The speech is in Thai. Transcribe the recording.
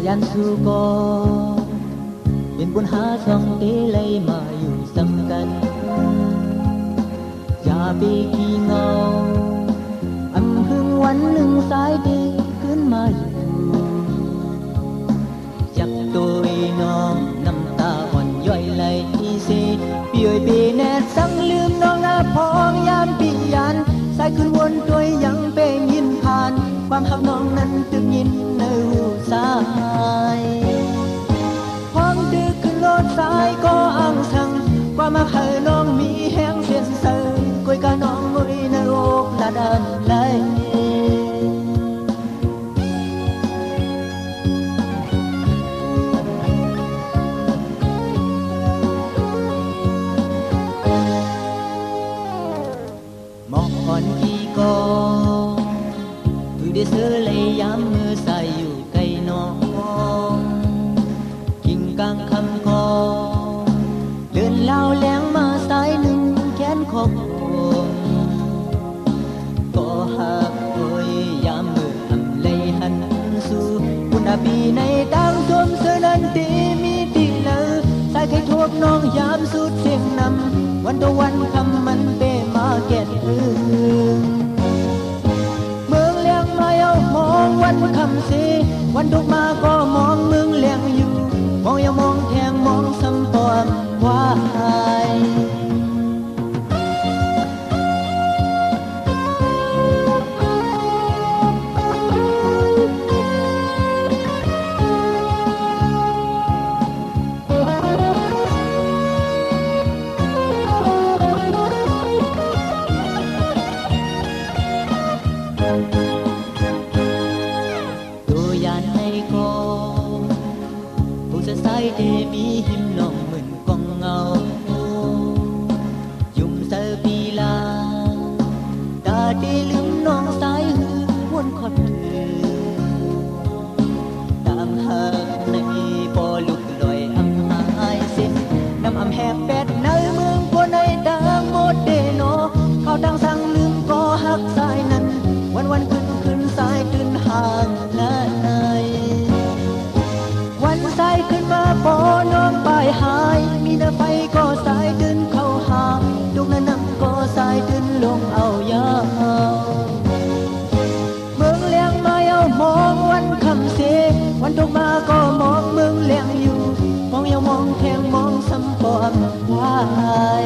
ยันสู้ก็เป็นบุญหาสองตีเลยมาอยู่สำกันอย่าไปขี้เงาอำพึงวันหนึ่งสายดีขึ้นมาอยู่จักตัวน้องน้ำตาอ่อนย่อยไหลเสียปีเอ่ยปีแนดสั่งลืมน้องหน้าพองยามปียันสายขึ้นวนตัวยังเป็นยินผ่านความหักน้องนั้นตึกยินในหูสายพร้อมดึกขึ้นรถสายก็อังสังความหักให้น้องมีแห้งเสียนเสยกวยกะน้องงุยในอกละดันไหลมองอ่อนกี่ก็คือได้ซื้อเลยย้ำมือใส่อยู่ใกล้น้องกิ่งกลางคำคอเดินเล่าแหลงมาสายหนึ่งแขนขอบก็หักโอยยามมืออำเลยหันสู่บุญปีในดังท่วมเสื้อนันตีมีตีเลอสายไข่ทวกน้องยามสุดเสียงนำวันต่อวันคำมันเปมาแก่นเมืองเลี้ยงมาเอามองวันคำสีวันทุกมาก็มองเมืองเลี้ยงอยู่มองอย่ามองแทงมองซ้ำปอมวายตัวยานในก็ผู้จะใส่เดมีหิมน้องเหมือนกองเงายุ่มเสปีลาตาดีลืมน้องสายหือวนคอดตามหาในปอลุกลอยอำหายสิ้นน้ำอำแหบเป็ดในเมืองปวในดังหมดเดโนเขาดังสั่งลืมก็หักสายนั้นวันขึ้นสายตื่นห่างและในวันสายขึ้นมาปอน้องไปหายมีน้ำไฟก็สายตื่นเข้าหาดวงนั้นก็สายตื่นลงเอายาวเมืองเลี้ยงมาเอามองวันคำเสวันตกมาก็มองเมืองเลี้ยงอยู่มองอย่ามองแทงมองซ้ำปอมวาย